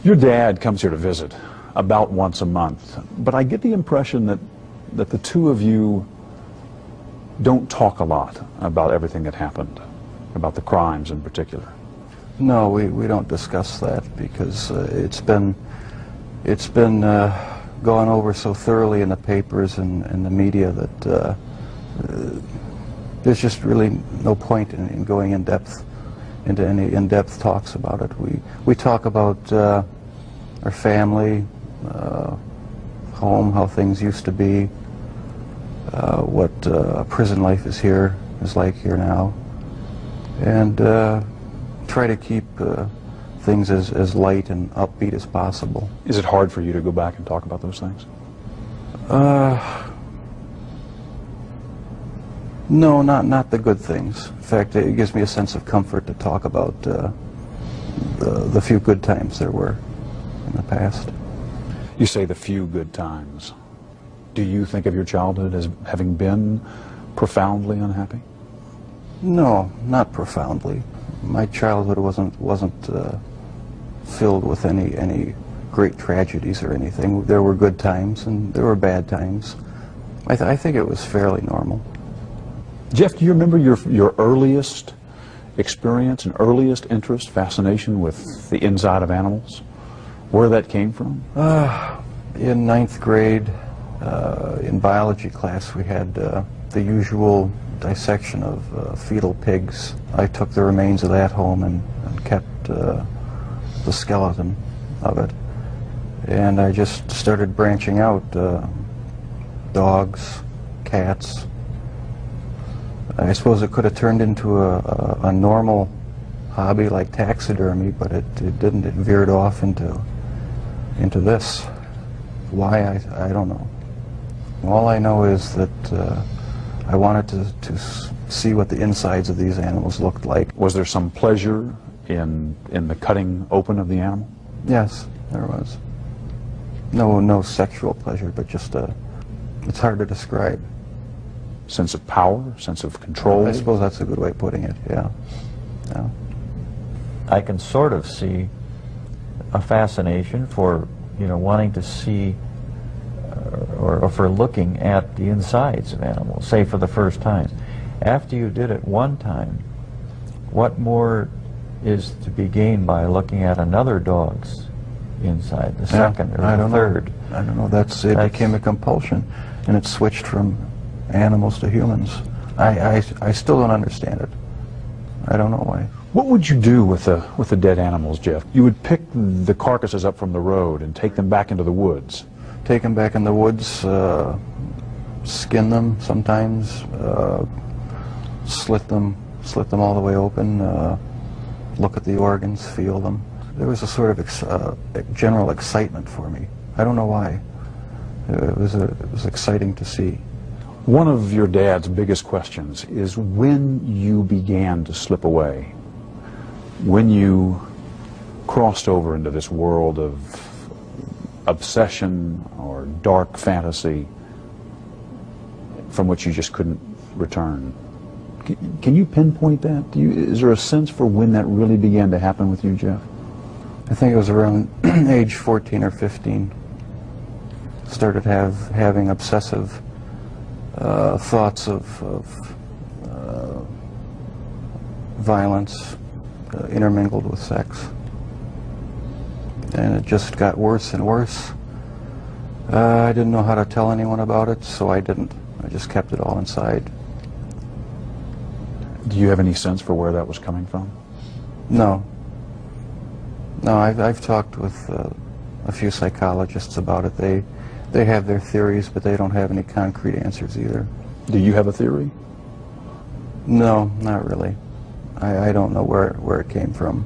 Your dad comes here to visit about once a month, but I get the impression that the two of you don't talk a lot about everything that happened, about the crimes in particular. No, we don't discuss that because it's been gone over so thoroughly in the papers and the media that there's just really no point in going into any in-depth talks about it. We talk about our family, home, how things used to be, what prison life is like here now, and try to keep things as light and upbeat as possible. Is it hard for you to go back and talk about those things? No, not the good things. In fact, it gives me a sense of comfort to talk about the few good times there were in the past. You say the few good times. Do you think of your childhood as having been profoundly unhappy? No, not profoundly. My childhood wasn't filled with any great tragedies or anything. There were good times and there were bad times. I think it was fairly normal. Jeff, do you remember your earliest experience and earliest interest, fascination with the inside of animals? Where that came from? In ninth grade, in biology class, we had the usual dissection of fetal pigs. I took the remains of that home and kept the skeleton of it. And I just started branching out, dogs, cats. I suppose it could have turned into a normal hobby like taxidermy, but it didn't. It veered off into this. Why, I don't know. All I know is that I wanted to see what the insides of these animals looked like. Was there some pleasure in the cutting open of the animal? Yes, there was. No sexual pleasure, but just it's hard to describe. Sense of power, sense of control? I suppose that's a good way of putting it, yeah. Yeah. I can sort of see a fascination for, wanting to see or for looking at the insides of animals, say for the first time. After you did it one time, what more is to be gained by looking at another dog's inside, the second or the third? I don't know. It became a compulsion, and it switched from animals to humans. I still don't understand it. I don't know why. What would you do with the dead animals, Jeff? You would pick the carcasses up from the road and take them back into the woods. Take them back in the woods, skin them sometimes, slit them all the way open, look at the organs, feel them. There was a sort of general excitement for me. I don't know why. It was exciting to see. One of your dad's biggest questions is when you began to slip away, when you crossed over into this world of obsession or dark fantasy from which you just couldn't return. Can you pinpoint that? Is there a sense for when that really began to happen with you, Jeff? I think it was around age 14 or 15. Started having obsessive thoughts of violence intermingled with sex. And it just got worse and worse. I didn't know how to tell anyone about it, so I didn't. I just kept it all inside. Do you have any sense for where that was coming from? No. No, I've talked with a few psychologists about it. They have their theories, but they don't have any concrete answers either. Do you have a theory? No, not really. I don't know where it came from.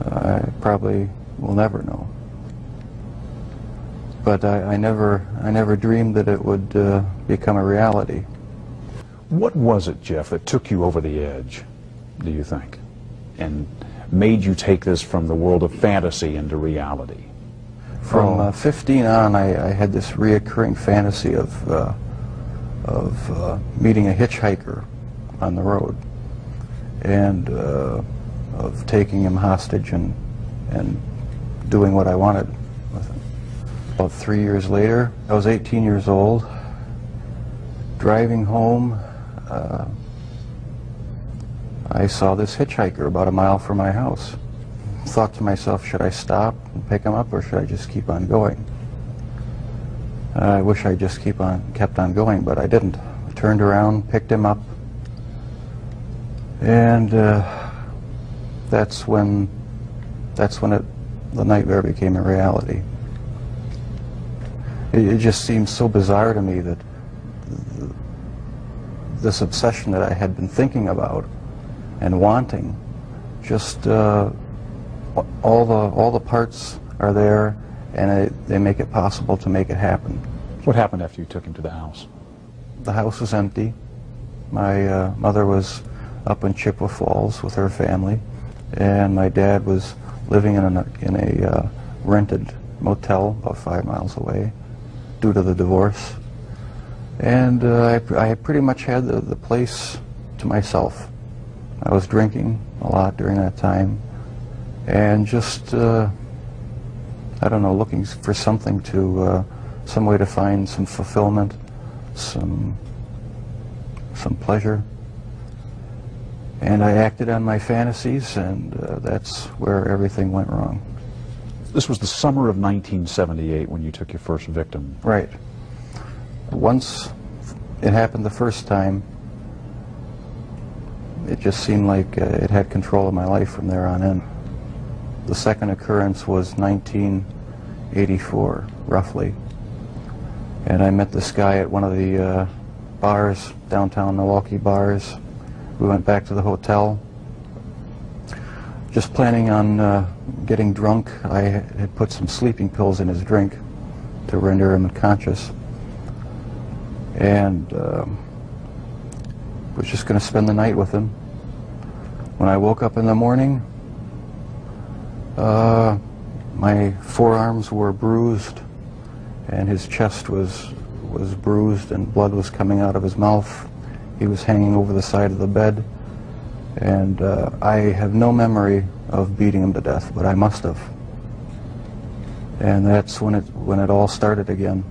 I probably will never know. But I never dreamed that it would become a reality. What was it, Jeff, that took you over the edge, do you think, and made you take this from the world of fantasy into reality? From 15 on, I had this reoccurring fantasy of meeting a hitchhiker on the road, and of taking him hostage and doing what I wanted with it. About 3 years later, I was 18 years old, driving home. I saw this hitchhiker about a mile from my house. Thought to myself, should I stop and pick him up, or should I just keep on going? I wish I just kept on going, but I didn't. I turned around, picked him up, and that's when the nightmare became a reality. It just seemed so bizarre to me that this obsession that I had been thinking about and wanting, just all the parts are there, and they make it possible to make it happen. What happened after you took him to the house? The house was empty. My mother was up in Chippewa Falls with her family, and my dad was living in a rented motel about 5 miles away due to the divorce. And I pretty much had the place to myself. I was drinking a lot during that time, and just, I don't know, looking for something to, some way to find some fulfillment, some pleasure. And I acted on my fantasies, and that's where everything went wrong. This was the summer of 1978 when you took your first victim. Right. Once it happened the first time, it just seemed like it had control of my life from there on in. The second occurrence was 1984, roughly. And I met this guy at one of the bars, downtown Milwaukee bars. We went back to the hotel, just planning on getting drunk. I had put some sleeping pills in his drink to render him unconscious. And was just going to spend the night with him. When I woke up in the morning, my forearms were bruised, and his chest was bruised, and blood was coming out of his mouth. He was hanging over the side of the bed, and I have no memory of beating him to death, but I must have. And that's when it all started again.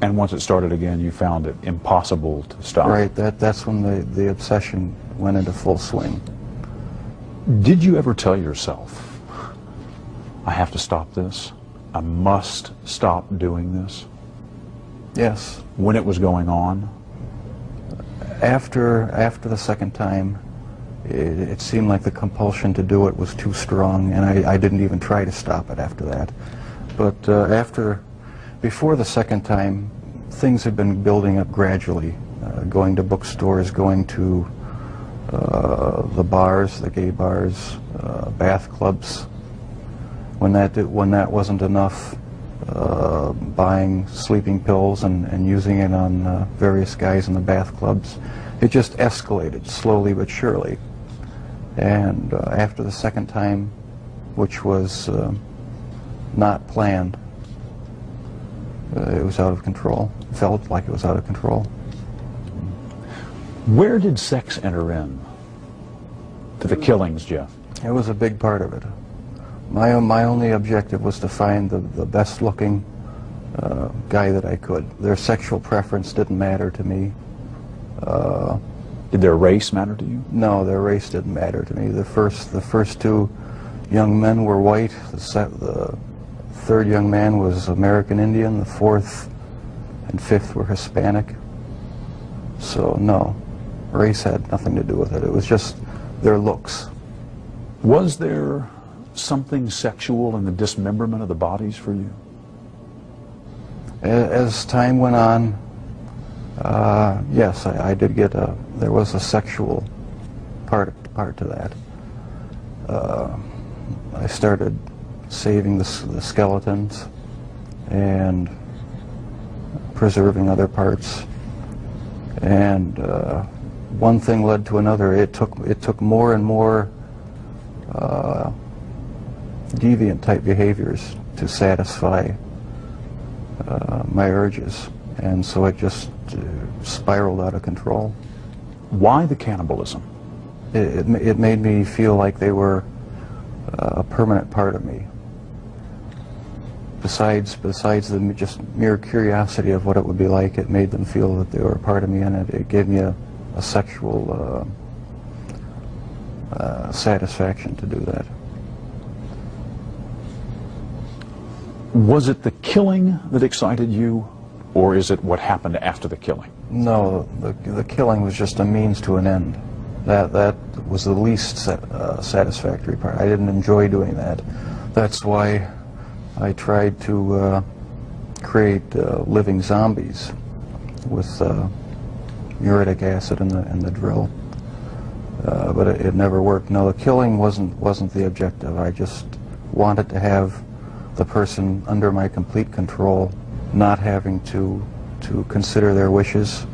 And once it started again, you found it impossible to stop. Right, that's when the obsession went into full swing. Did you ever tell yourself, I have to stop this? I must stop doing this? Yes. When it was going on? After the second time, it seemed like the compulsion to do it was too strong, and I didn't even try to stop it after that. But before the second time, things had been building up gradually, going to bookstores, going to the bars, the gay bars, bath clubs. When that wasn't enough, buying sleeping pills and using it on various guys in the bath clubs. It just escalated slowly but surely. And after the second time, which was not planned, it was out of control. It felt like it was out of control. Where did sex enter in to the killings, Jeff? It was a big part of it. My only objective was to find the best looking guy that I could. Their sexual preference didn't matter to me. Did their race matter to you? No, their race didn't matter to me. The first two young men were white. The third young man was American Indian. The fourth and fifth were Hispanic. So no, race had nothing to do with it. It was just their looks. Was there something sexual in the dismemberment of the bodies for you? As time went on, yes, I did get there was a sexual part to that. I started saving the skeletons and preserving other parts, and one thing led to another. It took more and more deviant type behaviors to satisfy my urges, and so it just spiraled out of control. Why the cannibalism? It made me feel like they were a permanent part of me. Besides the just mere curiosity of what it would be like, it made them feel that they were a part of me, and it gave me a sexual satisfaction to do that. Was it the killing that excited you, or is it what happened after the killing? No, the killing was just a means to an end. That was the least satisfactory part. I didn't enjoy doing that. That's why I tried to create living zombies with muriatic acid in the drill, but it never worked. No, the killing wasn't the objective. I just wanted to have the person under my complete control, not having to consider their wishes,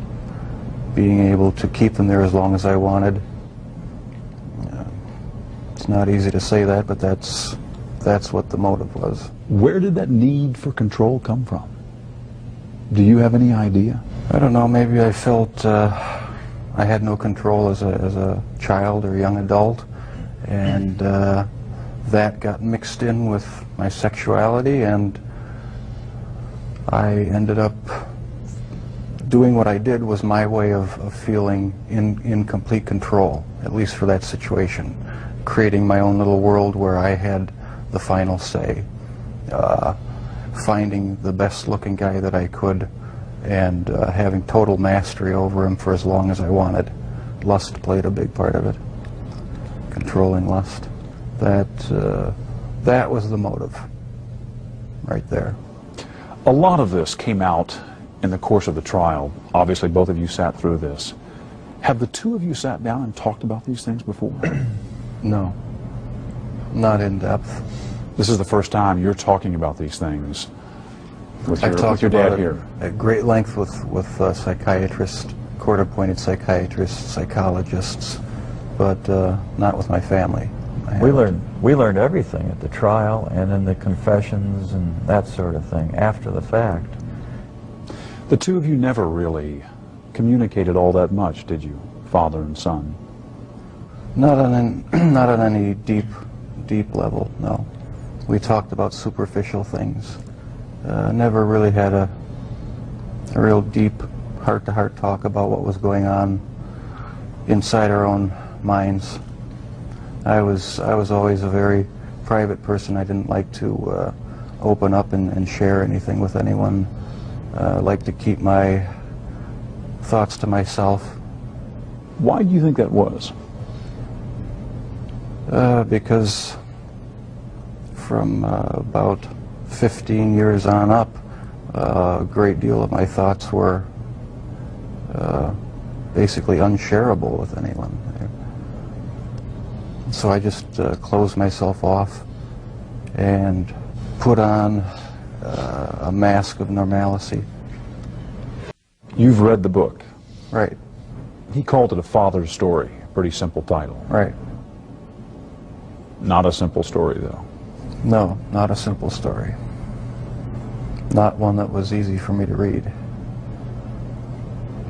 being able to keep them there as long as I wanted. It's not easy to say that, but that's what the motive was. Where did that need for control come from? Do you have any idea? I don't know, maybe I felt I had no control as a child or young adult, and that got mixed in with my sexuality, and I ended up doing what I did was my way of feeling in complete control, at least for that situation, creating my own little world where I had the final say, finding the best looking guy that I could, and having total mastery over him for as long as I wanted. Lust played a big part of it, controlling lust. That was the motive right there. A lot of this came out in the course of the trial. Obviously, both of you sat through this. Have the two of you sat down and talked about these things before? No, not in depth. This is the first time you're talking about these things with I've talked your about dad it here. at great length with psychiatrists, court-appointed psychiatrists, psychologists, but not with my family. We learned everything at the trial and in the confessions and that sort of thing after the fact. The two of you never really communicated all that much, did you, father and son? Not on any deep level, no. We talked about superficial things. Never really had a real deep heart-to-heart talk about what was going on inside our own minds. I was always a very private person. I didn't like to open up and share anything with anyone. I like to keep my thoughts to myself. Why do you think that was? Because from about 15 years on up, a great deal of my thoughts were basically unshareable with anyone. So I just closed myself off and put on a mask of normalcy. You've read the book. Right. He called it a father's story. Pretty simple title. Right. Not a simple story, though. No, not a simple story. Not one that was easy for me to read.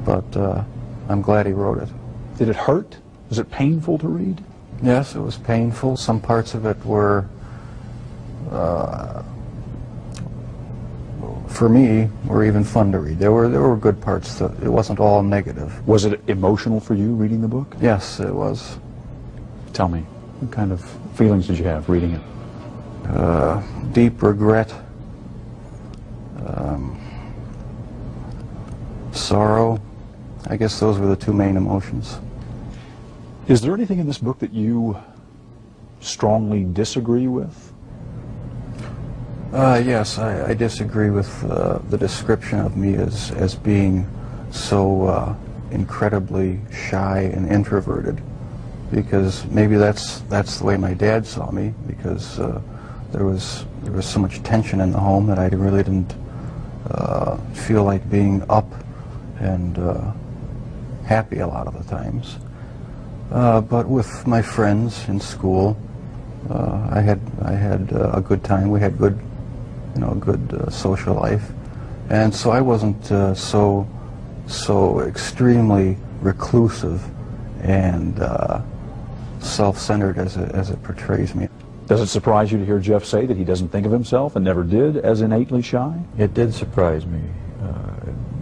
But I'm glad he wrote it. Did it hurt? Was it painful to read? Yes, it was painful. Some parts of it were, for me, were even fun to read. There were good parts. It wasn't all negative. Was it emotional for you reading the book? Yes, it was. Tell me, what kind of feelings did you have reading it? Deep regret, sorrow. I guess those were the two main emotions. Is there anything in this book that you strongly disagree with? Yes, I disagree with the description of me as being so incredibly shy and introverted, because maybe that's the way my dad saw me, because there was so much tension in the home that I really didn't feel like being up and happy a lot of the times. But with my friends in school, I had a good time. We had a good social life, and so I wasn't so extremely reclusive and self-centered as it portrays me. Does it surprise you to hear Jeff say that he doesn't think of himself and never did as innately shy? It did surprise me.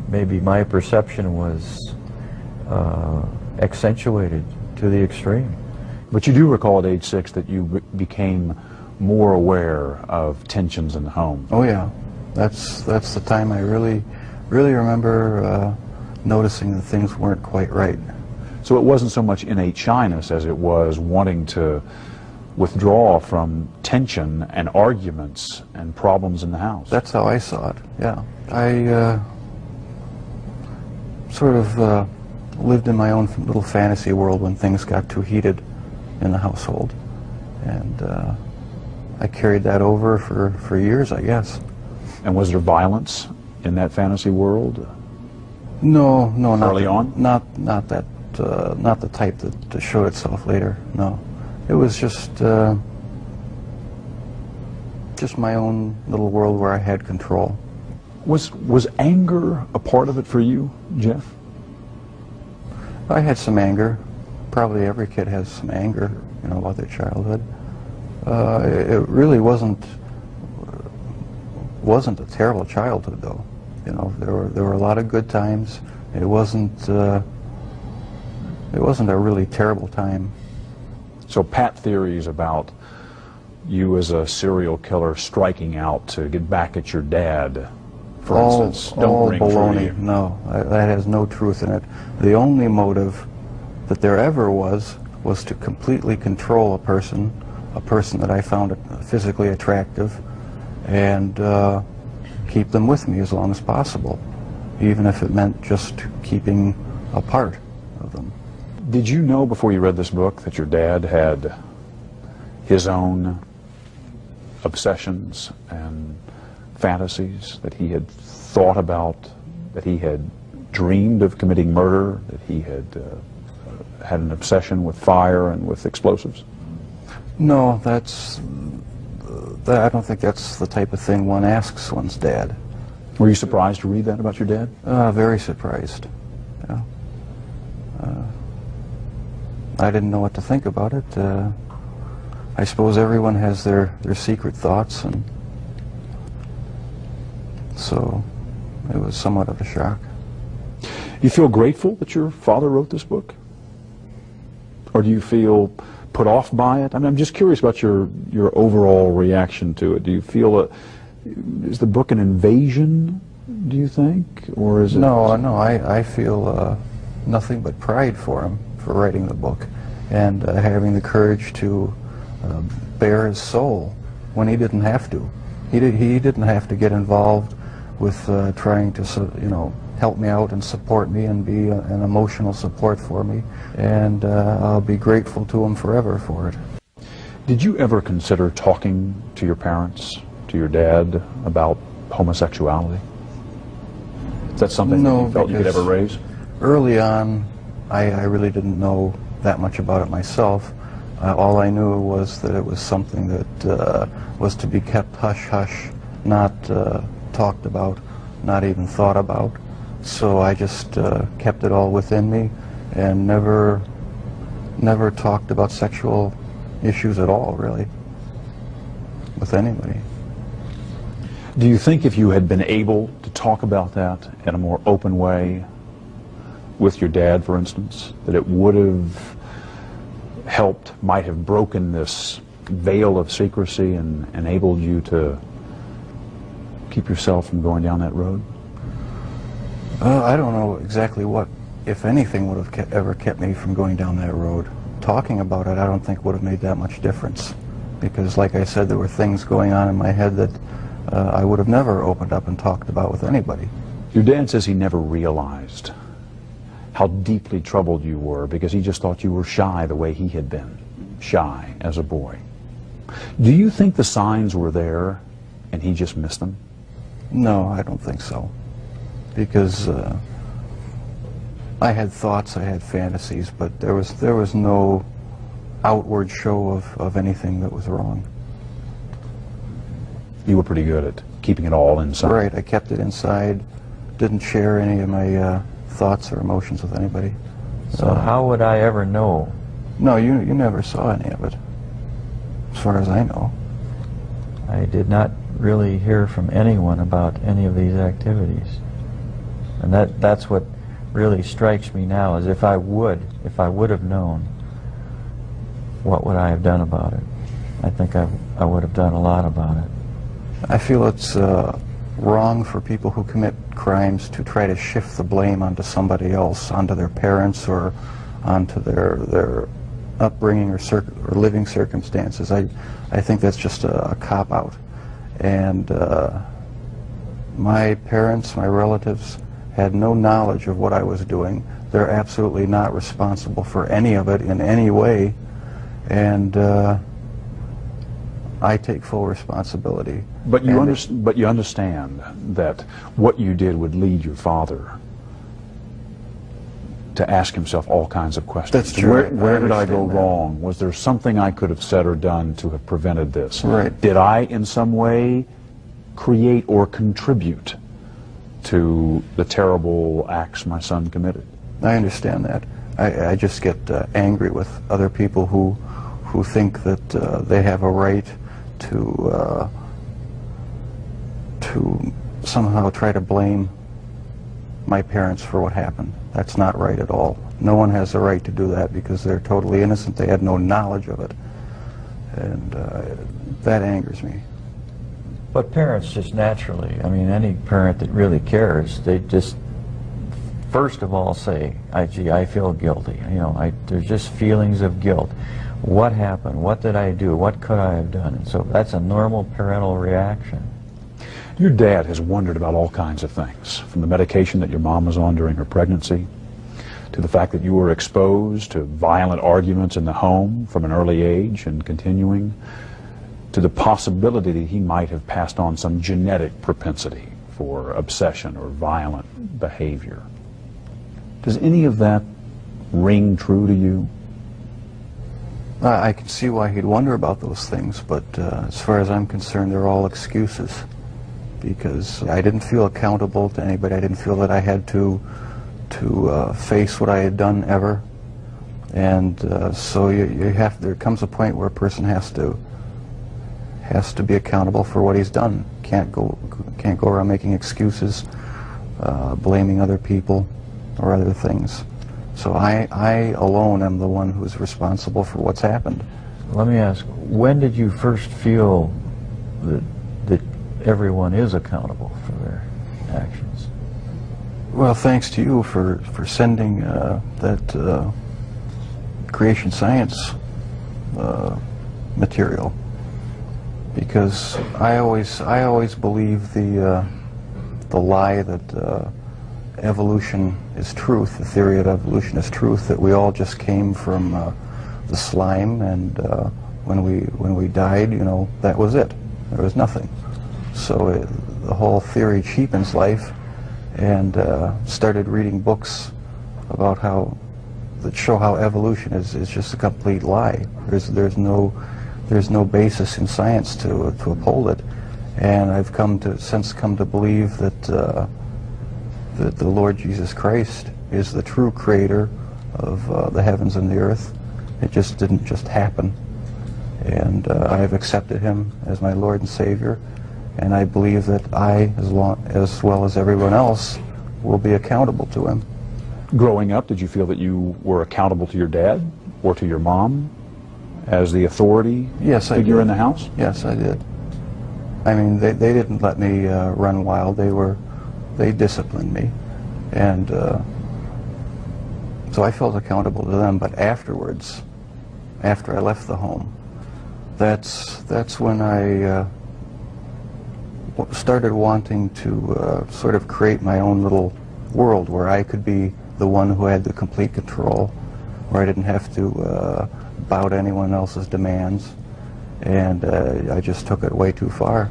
Maybe my perception was accentuated to the extreme. But you do recall at age 6 that you became more aware of tensions in the home. Oh yeah, that's the time I really remember noticing that things weren't quite right. So it wasn't so much innate shyness as it was wanting to withdraw from tension and arguments and problems in the house. That's how I saw it, yeah. I sort of lived in my own little fantasy world when things got too heated in the household. And I carried that over for years, I guess. And was there violence in that fantasy world? No, not early on? Not that, not the type that showed itself later. No, it was just my own little world where I had control. Was anger a part of it for you, Jeff? I had some anger. Probably every kid has some anger, you know, about their childhood. It really wasn't a terrible childhood, though. You know, there were a lot of good times. It wasn't a really terrible time. So pat theories about you as a serial killer striking out to get back at your dad, for instance, don't ring true to you. No, that has no truth in it. The only motive that there ever was to completely control a person that I found physically attractive, and keep them with me as long as possible, even if it meant just keeping a part of them. Did you know before you read this book that your dad had his own obsessions and fantasies, that he had thought about, that he had dreamed of committing murder, that he had had an obsession with fire and with explosives? No, I don't think that's the type of thing one asks one's dad. Were you surprised to read that about your dad? Very surprised. Yeah. I didn't know what to think about it. I suppose everyone has their secret thoughts, and so it was somewhat of a shock. You feel grateful that your father wrote this book? Or do you feel put off by it? I mean, I'm just curious about your overall reaction to it. Do you feel is the book an invasion, do you think? Or is it... No, I feel nothing but pride for him for writing the book, and having the courage to bare his soul when he didn't have to. He didn't have to get involved with trying to, you know, help me out and support me and be an emotional support for me, and I'll be grateful to him forever for it. Did you ever consider talking to your parents, to your dad, about homosexuality? Is that something that you felt you could ever raise? Early on, I really didn't know that much about it myself. All I knew was that it was something that was to be kept hush-hush, not talked about, not even thought about. So I just kept it all within me and never talked about sexual issues at all, really, with anybody. Do you think if you had been able to talk about that in a more open way with your dad, for instance, that it would have helped, might have broken this veil of secrecy and enabled you to keep yourself from going down that road? I don't know exactly what, if anything, would have ever kept me from going down that road. Talking about it, I don't think would have made that much difference, because, like I said, there were things going on in my head that I would have never opened up and talked about with anybody. Your dad says he never realized how deeply troubled you were because he just thought you were shy the way he had been, shy as a boy. Do you think the signs were there and he just missed them? No, I don't think so, because I had thoughts, I had fantasies, but there was no outward show of anything that was wrong. You were pretty good at keeping it all inside. Right, I kept it inside, didn't share any of my thoughts or emotions with anybody. So how would I ever know? No, you never saw any of it, as far as I know. I did not really hear from anyone about any of these activities. And that's what really strikes me now, is if I would have known, what would I have done about it? I think I would have done a lot about it. I feel it's wrong for people who commit crimes to try to shift the blame onto somebody else, onto their parents or onto their upbringing or living circumstances. I think that's just a cop-out. And my parents, my relatives, had no knowledge of what I was doing. They're absolutely not responsible for any of it in any way. And I take full responsibility. But you understand that what you did would lead your father to ask himself all kinds of questions. That's true. Where did I go wrong? Was there something I could have said or done to have prevented this? Right. Did I in some way create or contribute to the terrible acts my son committed? I understand that. I just get angry with other people who think that they have a right to somehow try to blame my parents for what happened. That's not right at all. No one has the right to do that because they're totally innocent. They had no knowledge of it. And that angers me. But parents just naturally, I mean, any parent that really cares, they just first of all say, gee, I feel guilty. You know, there's just feelings of guilt. What happened? What did I do? What could I have done? And so that's a normal parental reaction. Your dad has wondered about all kinds of things, from the medication that your mom was on during her pregnancy, to the fact that you were exposed to violent arguments in the home from an early age and continuing, to the possibility that he might have passed on some genetic propensity for obsession or violent behavior. Does any of that ring true to you? I can see why he'd wonder about those things, but as far as I'm concerned, they're all excuses. Because I didn't feel accountable to anybody. I didn't feel that I had to face what I had done ever. And so there comes a point where a person has to be accountable for what he's done. Can't go around making excuses, blaming other people or other things. So I alone am the one who's responsible for what's happened. Let me ask, when did you first feel that everyone is accountable for their actions? Well, thanks to you for sending that creation science material, because I always believe the lie that evolution is truth, the theory of evolution is truth, that we all just came from the slime, and when we died, you know, that was it. There was nothing. So the whole theory cheapens life, and started reading books about that show how evolution is just a complete lie. There's no basis in science to uphold it, and I've since come to believe that that the Lord Jesus Christ is the true creator of the heavens and the earth. It just didn't just happen, and I have accepted Him as my Lord and Savior. And I believe that I, as well as everyone else, will be accountable to Him. Growing up, did you feel that you were accountable to your dad or to your mom as the authority figure in the house? Yes, I did. I mean, they didn't let me run wild. They disciplined me, and so I felt accountable to them. But afterwards, after I left the home, that's when I started wanting to sort of create my own little world where I could be the one who had the complete control, where I didn't have to bow to anyone else's demands, and I just took it way too far.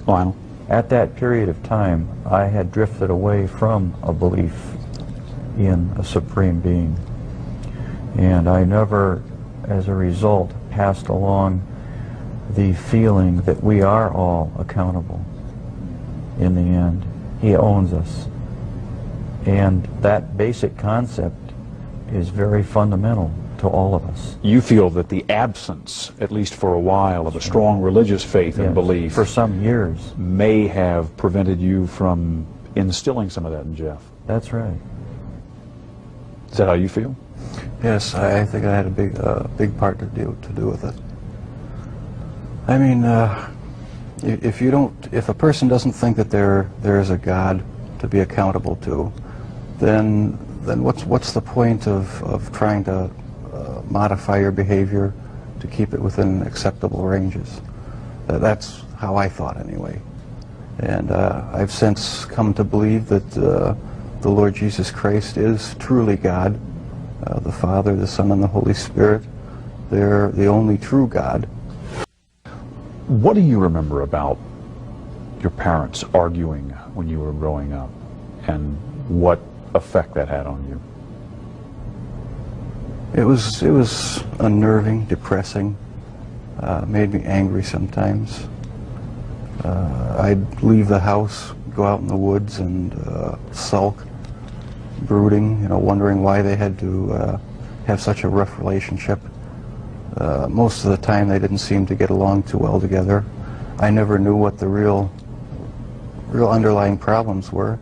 Lionel? At that period of time, I had drifted away from a belief in a supreme being, and I never, as a result, passed along the feeling that we are all accountable in the end. He owns us. And that basic concept is very fundamental. to all of us. You feel that the absence, at least for a while, of a strong religious faith and Yes, belief for some years. may have prevented you from instilling some of that in Jeff. That's right. Is that how you feel? Yes, I think I had a big part to do with it. I mean, if a person doesn't think that there is a God to be accountable to, then what's the point of trying to modify your behavior to keep it within acceptable ranges? That's how I thought anyway. And I've since come to believe that the Lord Jesus Christ is truly God, the Father, the Son, and the Holy Spirit. They're the only true God. What do you remember about your parents arguing when you were growing up, and what effect that had on you? It was unnerving, depressing, made me angry sometimes. I'd leave the house, go out in the woods and sulk, brooding, wondering why they had to have such a rough relationship. Most of the time they didn't seem to get along too well together. I never knew what the real underlying problems were.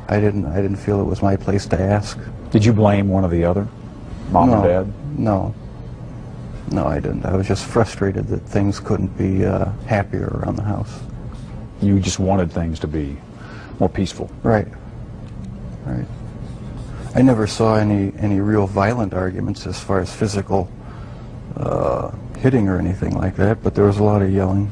I didn't feel it was my place to ask. Did you blame one or the other? Mom and Dad? No, I didn't. I was just frustrated that things couldn't be happier around the house. You just wanted things to be more peaceful. Right. I never saw any real violent arguments as far as physical hitting or anything like that, but there was a lot of yelling,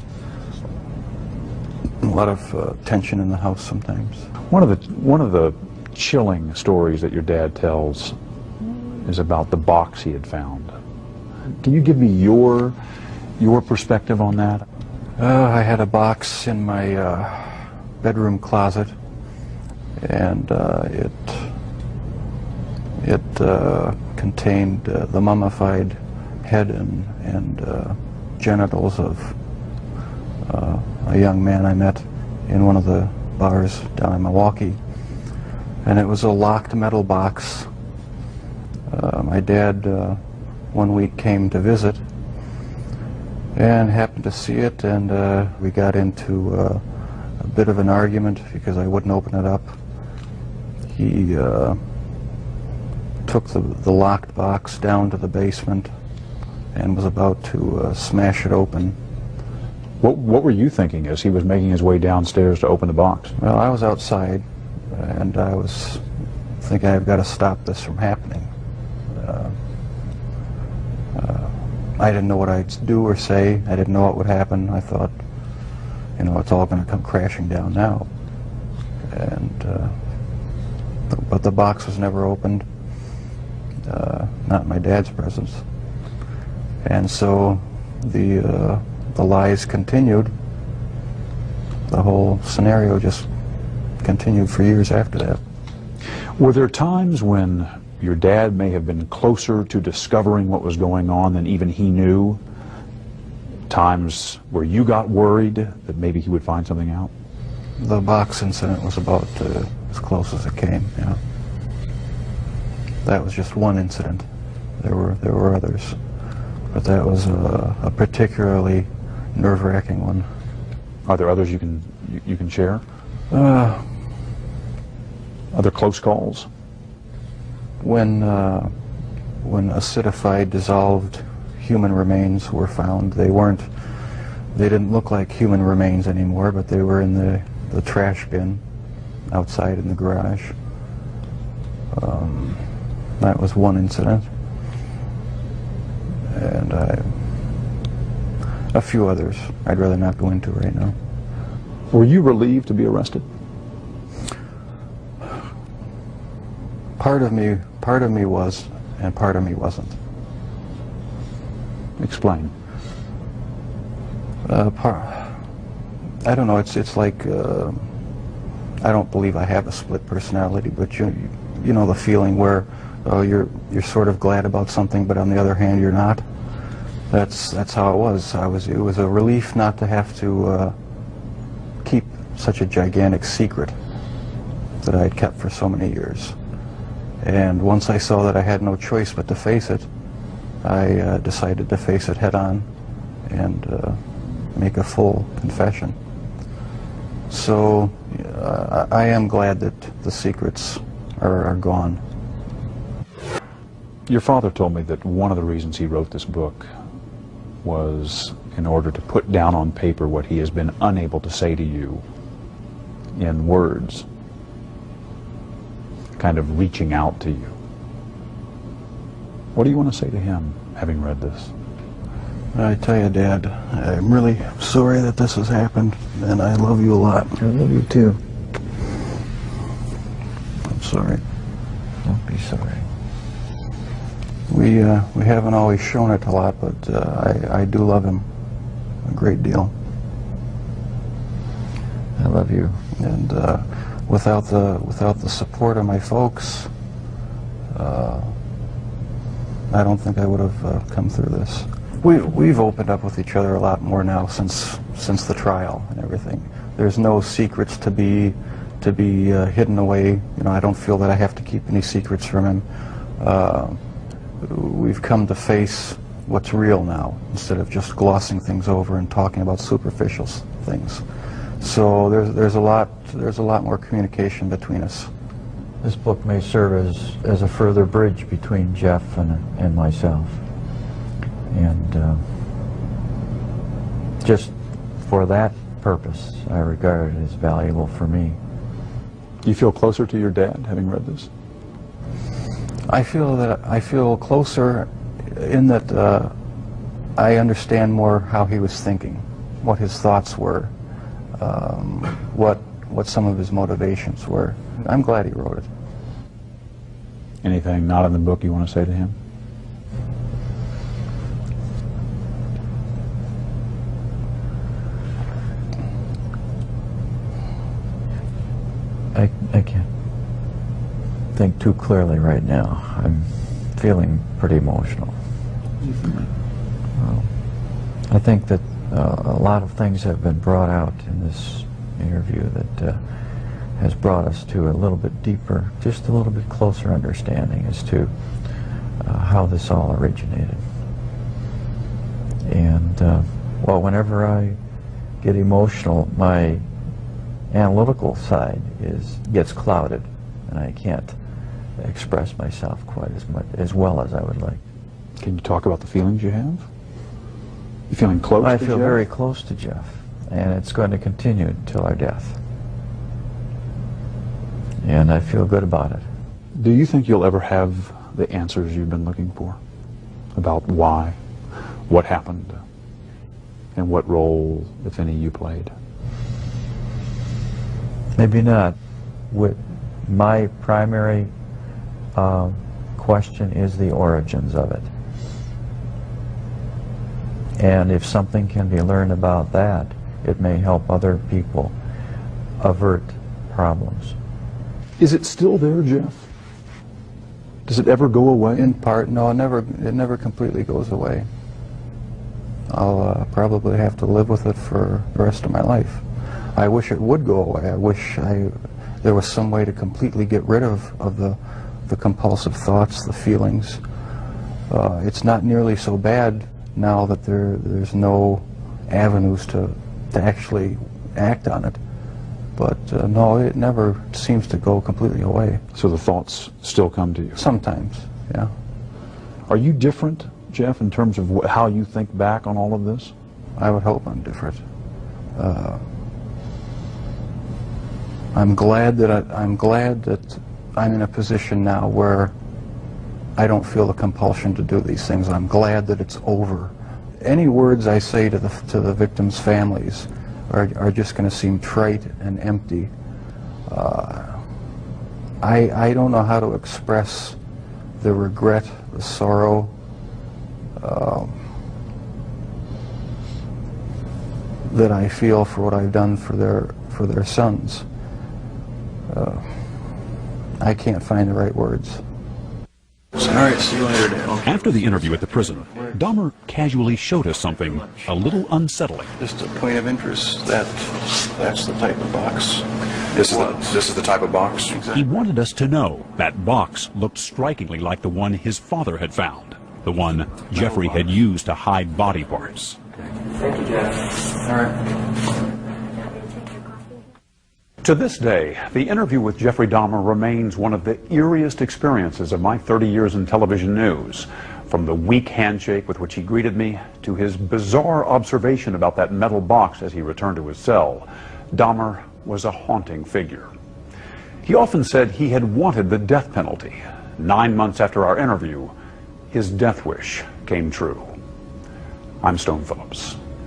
a lot of tension in the house sometimes. One of the chilling stories that your dad tells is about the box he had found. Can you give me your perspective on that? I had a box in my bedroom closet, and it contained the mummified head and genitals of a young man I met in one of the bars down in Milwaukee. And it was a locked metal box. My dad one week came to visit and happened to see it, and we got into a bit of an argument because I wouldn't open it up. He took the locked box down to the basement and was about to smash it open. What were you thinking as he was making his way downstairs to open the box? Well, I was outside, and I was thinking I've got to stop this from happening. I didn't know what I'd do or say. I didn't know what would happen. I thought, it's all going to come crashing down now. And but the box was never opened, not in my dad's presence. And so the lies continued. The whole scenario just continued for years after that. Were there times when your dad may have been closer to discovering what was going on than even he knew? Times where you got worried that maybe he would find something out? The box incident was about as close as it came, yeah. That was just one incident. There were others, but that was a particularly nerve-wracking one. Are there others you can share? Other close calls? When acidified, dissolved human remains were found, they didn't look like human remains anymore, but they were in the trash bin outside in the garage. That was one incident. And a few others I'd rather not go into right now. Were you relieved to be arrested? Part of me was, and part of me wasn't. Explain. I don't know. It's like I don't believe I have a split personality, but you know the feeling where you're sort of glad about something, but on the other hand you're not. That's how it was. It was a relief not to have to keep such a gigantic secret that I had kept for so many years. And once I saw that I had no choice but to face it, I decided to face it head on and make a full confession. So I am glad that the secrets are gone. Your father told me that one of the reasons he wrote this book was in order to put down on paper what he has been unable to say to you in words, kind of reaching out to you. What do you want to say to him, having read this? I tell you, Dad, I'm really sorry that this has happened, and I love you a lot. I love you too. I'm sorry. Don't be sorry. We haven't always shown it a lot, but I do love him a great deal. I love you. And without the support of my folks, I don't think I would have come through this. We've opened up with each other a lot more now since the trial and everything. There's no secrets to be hidden away. You know, I don't feel that I have to keep any secrets from him. We've come to face what's real now instead of just glossing things over and talking about superficial things. So there's a lot more communication between us. This book may serve as a further bridge between Jeff and myself. And just for that purpose, I regard it as valuable for me. Do you feel closer to your dad, having read this? I feel closer in that I understand more how he was thinking, what his thoughts were, what some of his motivations were. I'm glad he wrote it. Anything not in the book you want to say to him? I can't think too clearly right now. I'm feeling pretty emotional. I think that a lot of things have been brought out in this interview that has brought us to a little bit deeper, just a little bit closer understanding as to how this all originated. And well, whenever I get emotional, my analytical side gets clouded, and I can't express myself quite as well as I would like. Can you talk about the feelings you have? You feeling close I to feel Jeff? very close to Jeff, and it's going to continue until our death. And I feel good about it. Do you think you'll ever have the answers you've been looking for about why, what happened, and what role, if any, you played? Maybe not. My primary question is the origins of it. And if something can be learned about that, it may help other people avert problems. Is it still there, Jeff? Does it ever go away? In part, no, it never completely goes away. I'll probably have to live with it for the rest of my life. I wish it would go away. I wish there was some way to completely get rid of the compulsive thoughts, the feelings. It's not nearly so bad now that there's no avenues to actually act on it. But no, it never seems to go completely away. So the thoughts still come to you? Sometimes, yeah. Are you different, Jeff, in terms of how you think back on all of this? I would hope I'm different. I'm glad that I'm in a position now where I don't feel the compulsion to do these things. I'm glad that it's over. Any words I say to the victims' families are just going to seem trite and empty. I don't know how to express the regret, the sorrow, that I feel for what I've done for their sons. I can't find the right words. All right, see you later, Dad. After the interview at the prison, Dahmer casually showed us something a little unsettling. Just a point of interest, that's the type of box. This is the type of box? He wanted us to know that box looked strikingly like the one his father had found. the one Jeffrey had used to hide body parts. Thank you, Jeff. All right. To this day, the interview with Jeffrey Dahmer remains one of the eeriest experiences of my 30 years in television news. From the weak handshake with which he greeted me, to his bizarre observation about that metal box as he returned to his cell, Dahmer was a haunting figure. He often said he had wanted the death penalty. 9 months after our interview, his death wish came true. I'm Stone Phillips.